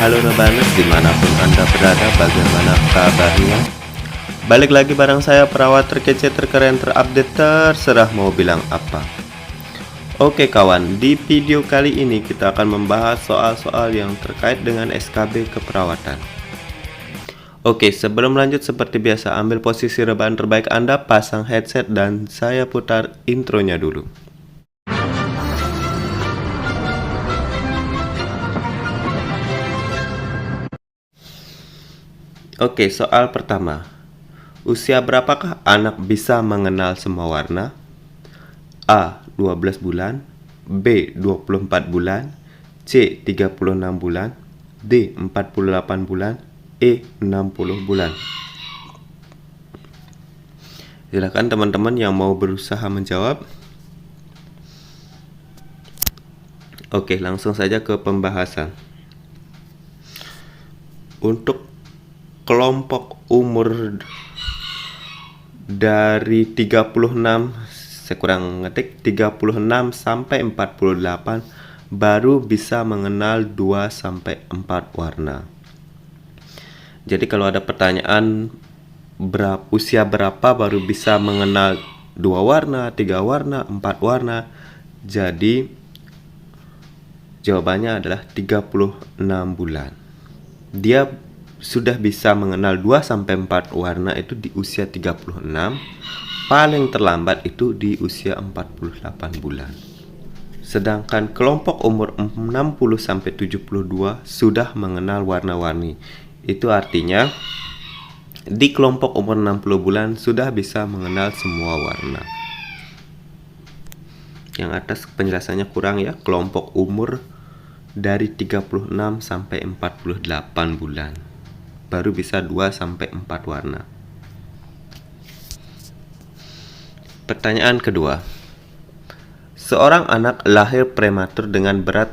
Halo Rebaners, dimanapun Anda berada, bagaimana kabarnya? Balik lagi bareng saya, perawat terkece, terkeren, terupdate, terserah mau bilang apa. Oke kawan, di video kali ini kita akan membahas soal-soal yang terkait dengan SKB keperawatan. Oke, sebelum lanjut seperti biasa, ambil posisi rebahan terbaik Anda, pasang headset, dan saya putar intronya dulu. Oke, soal pertama. Usia berapakah anak bisa mengenal semua warna? A. 12 bulan, B. 24 bulan, C. 36 bulan, D. 48 bulan, E. 60 bulan. Silakan teman-teman yang mau berusaha menjawab. Oke, langsung saja ke pembahasan. Untuk kelompok umur dari 36 sampai 48 baru bisa mengenal 2 sampai 4 warna. Jadi kalau ada pertanyaan usia berapa baru bisa mengenal 2 warna, 3 warna, 4 warna, jadi jawabannya adalah 36 bulan. Dia sudah bisa mengenal 2 sampai 4 warna itu di usia 36, paling terlambat itu di usia 48 bulan. Sedangkan kelompok umur 60 sampai 72 sudah mengenal warna-warni. Itu artinya di kelompok umur 60 bulan sudah bisa mengenal semua warna. Yang atas penjelasannya kurang ya, kelompok umur dari 36 sampai 48 bulan baru bisa 2 sampai 4 warna. Pertanyaan kedua. Seorang anak lahir prematur dengan berat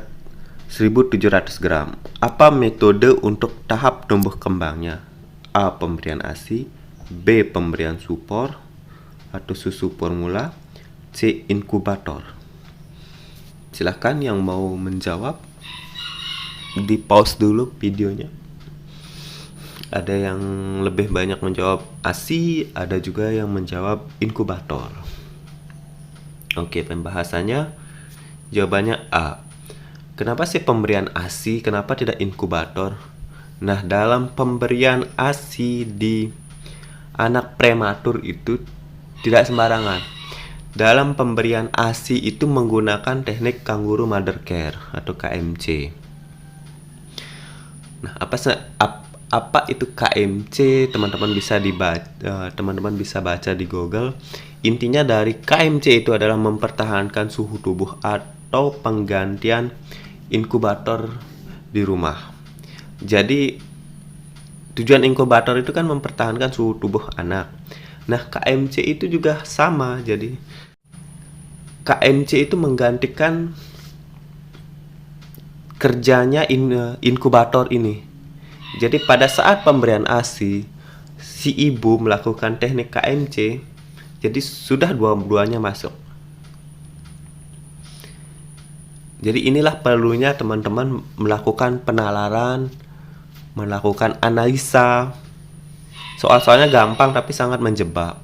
1700 gram. Apa metode untuk tahap tumbuh kembangnya? A. Pemberian ASI, B. Pemberian supor atau susu formula, C. Inkubator. Silahkan yang mau menjawab di pause dulu videonya. Ada yang lebih banyak menjawab ASI, ada juga yang menjawab inkubator. Oke, pembahasannya. Jawabannya A. Kenapa sih pemberian ASI, kenapa tidak inkubator? Nah, dalam pemberian ASI di anak prematur itu tidak sembarangan. Dalam pemberian ASI itu menggunakan teknik kangguru mother care atau KMC. Nah, apa itu KMC? Teman-teman bisa baca di Google. Intinya dari KMC itu adalah mempertahankan suhu tubuh atau penggantian inkubator di rumah. Jadi tujuan inkubator itu kan mempertahankan suhu tubuh anak. Nah, KMC itu juga sama. Jadi KMC itu menggantikan kerjanya inkubator ini. Jadi pada saat pemberian ASI, si ibu melakukan teknik KMC, jadi sudah dua-duanya masuk. Jadi inilah perlunya teman-teman melakukan penalaran, melakukan analisa. Soal-soalnya gampang tapi sangat menjebak.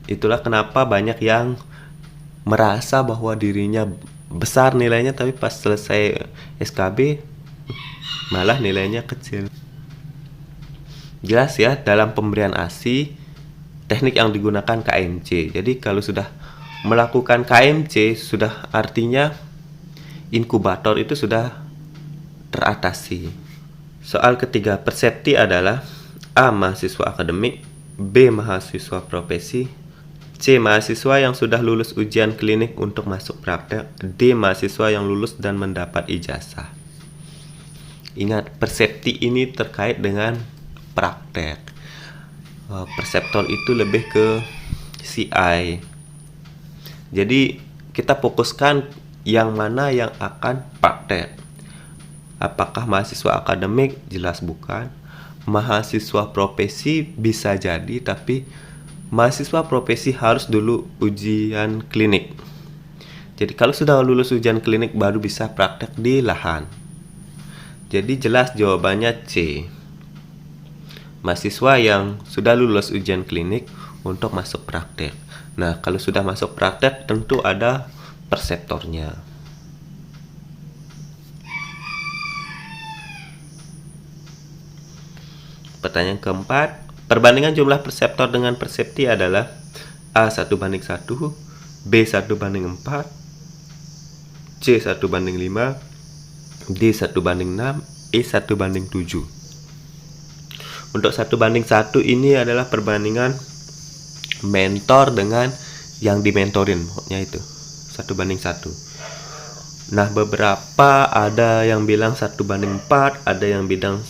Itulah kenapa banyak yang merasa bahwa dirinya besar nilainya, tapi pas selesai SKB malah nilainya kecil. Jelas ya, dalam pemberian ASI teknik yang digunakan KMC. Jadi kalau sudah melakukan KMC, sudah artinya inkubator itu sudah teratasi. Soal ketiga, persepsi adalah A. Mahasiswa akademik, B. Mahasiswa profesi, C. Mahasiswa yang sudah lulus ujian klinik untuk masuk praktek, D. Mahasiswa yang lulus dan mendapat ijazah. Ingat, persepsi ini terkait dengan praktek. Perseptor itu lebih ke CI. Jadi kita fokuskan yang mana yang akan praktek. Apakah mahasiswa akademik? Jelas bukan. Mahasiswa profesi bisa jadi, tapi mahasiswa profesi harus dulu ujian klinik. Jadi kalau sudah lulus ujian klinik baru bisa praktek di lahan. Jadi jelas jawabannya C. Mahasiswa yang sudah lulus ujian klinik untuk masuk praktek. Nah, kalau sudah masuk praktek tentu ada perseptornya. Pertanyaan keempat, perbandingan jumlah perseptor dengan persepti adalah A 1:1, B 1:4, C 1:5, D 1:6, E 1:7. Untuk 1:1 ini adalah perbandingan mentor dengan yang dimentorin, pokoknya itu 1:1. Nah, beberapa ada yang bilang 1:4, ada yang bilang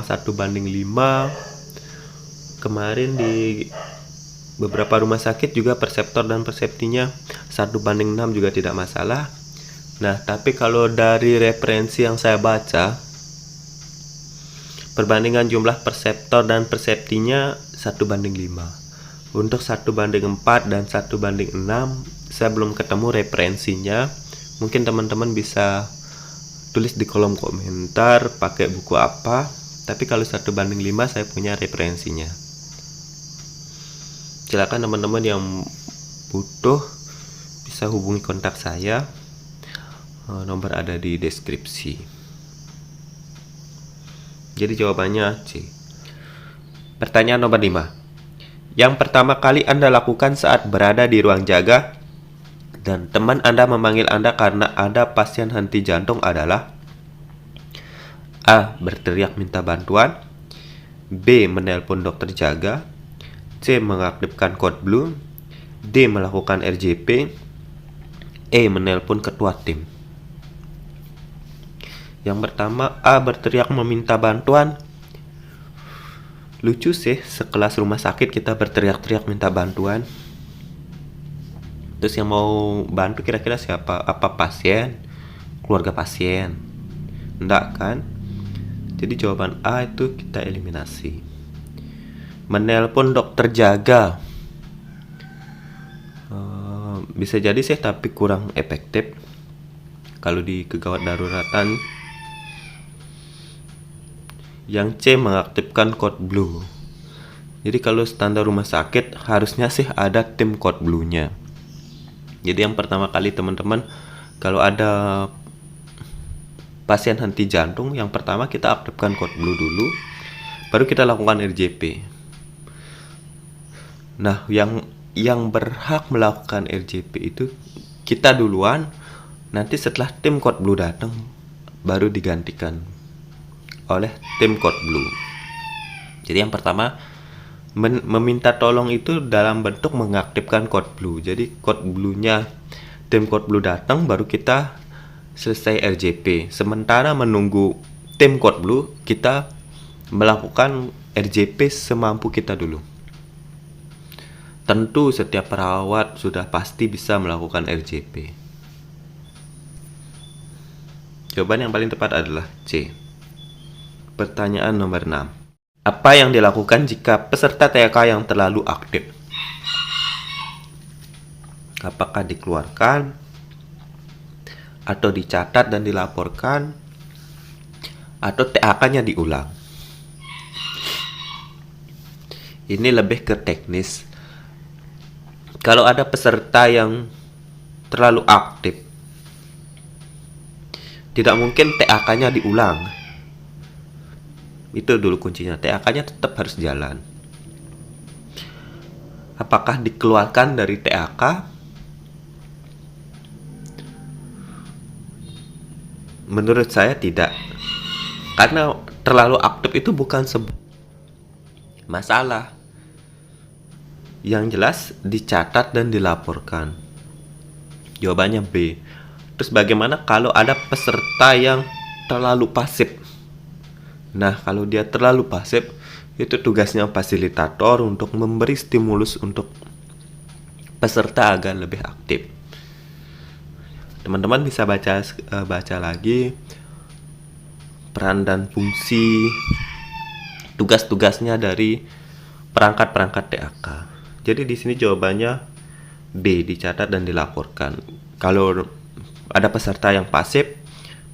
1:5. Kemarin di beberapa rumah sakit juga perseptor dan perseptinya 1:6 juga tidak masalah. Nah, tapi kalau dari referensi yang saya baca, perbandingan jumlah perseptor dan perseptinya 1:5. Untuk 1:4 dan 1:6 saya belum ketemu referensinya. Mungkin teman-teman bisa tulis di kolom komentar pakai buku apa. Tapi kalau 1:5 saya punya referensinya. Silakan teman-teman yang butuh bisa hubungi kontak saya. Nomor ada di deskripsi. Jadi jawabannya C. Pertanyaan nomor 5. Yang pertama kali Anda lakukan saat berada di ruang jaga dan teman Anda memanggil Anda karena ada pasien henti jantung adalah A. Berteriak minta bantuan, B. Menelpon dokter jaga, C. Mengaktifkan kode blue, D. Melakukan RJP, E. Menelpon ketua tim. Yang pertama, A. Berteriak meminta bantuan. Lucu sih, sekelas rumah sakit kita berteriak-teriak minta bantuan. Terus yang mau bantu kira-kira siapa? Apa pasien? Keluarga pasien? Enggak kan? Jadi jawaban A itu kita eliminasi. Menelpon dokter jaga. Bisa jadi sih tapi kurang efektif. Kalau di kegawat daruratan. Yang C. Mengaktifkan code blue. Jadi kalau standar rumah sakit harusnya sih ada tim code blue-nya. Jadi yang pertama kali teman-teman kalau ada pasien henti jantung, yang pertama kita aktifkan code blue dulu, baru kita lakukan RJP. Nah, yang berhak melakukan RJP itu kita duluan, nanti setelah tim code blue datang baru digantikan oleh tim code blue. Jadi yang pertama meminta tolong itu dalam bentuk mengaktifkan code blue. Jadi code blue-nya tim code blue datang baru kita selesai RJP. Sementara menunggu tim code blue kita melakukan RJP semampu kita dulu. Tentu setiap perawat sudah pasti bisa melakukan RJP. Jawaban yang paling tepat adalah C. Pertanyaan nomor 6. Apa yang dilakukan jika peserta TK yang terlalu aktif? Apakah dikeluarkan atau dicatat dan dilaporkan atau TAK-nya diulang? Ini lebih ke teknis. Kalau ada peserta yang terlalu aktif, tidak mungkin TAK-nya diulang. Itu dulu kuncinya, TAK-nya tetap harus jalan. Apakah dikeluarkan dari TAK? Menurut saya tidak. Karena terlalu aktif itu bukan sebuah masalah. Yang jelas dicatat dan dilaporkan. Jawabannya B. Terus bagaimana kalau ada peserta yang terlalu pasif? Nah, kalau dia terlalu pasif, itu tugasnya fasilitator untuk memberi stimulus untuk peserta agar lebih aktif. Teman-teman bisa baca lagi peran dan fungsi tugas-tugasnya dari perangkat-perangkat TAK. Jadi di sini jawabannya B, dicatat dan dilaporkan. Kalau ada peserta yang pasif,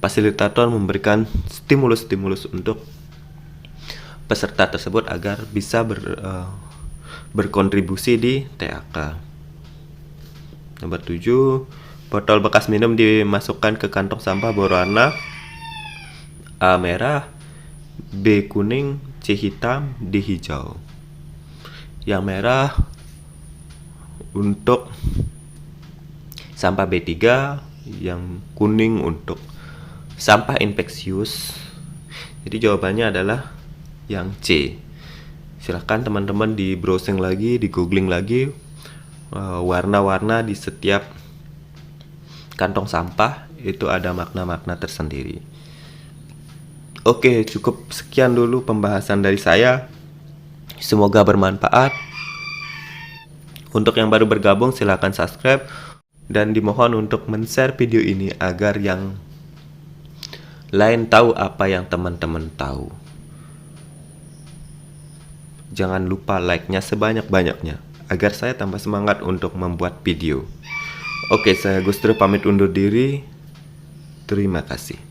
fasilitator memberikan stimulus-stimulus untuk peserta tersebut agar bisa berkontribusi di TAK. Nomor 7, botol bekas minum dimasukkan ke kantong sampah berwarna A merah, B kuning, C hitam, D hijau. Yang merah untuk sampah B3, yang kuning untuk sampah infeksius. Jadi jawabannya adalah yang C. Silahkan teman-teman di browsing lagi, di googling lagi warna-warna di setiap kantong sampah itu ada makna-makna tersendiri. Oke, cukup sekian dulu pembahasan dari saya. Semoga bermanfaat. Untuk yang baru bergabung silahkan subscribe dan dimohon untuk men-share video ini agar yang lain tahu apa yang teman-teman tahu. Jangan lupa like-nya sebanyak-banyaknya agar saya tambah semangat untuk membuat video. Oke, saya Gustro pamit undur diri. Terima kasih.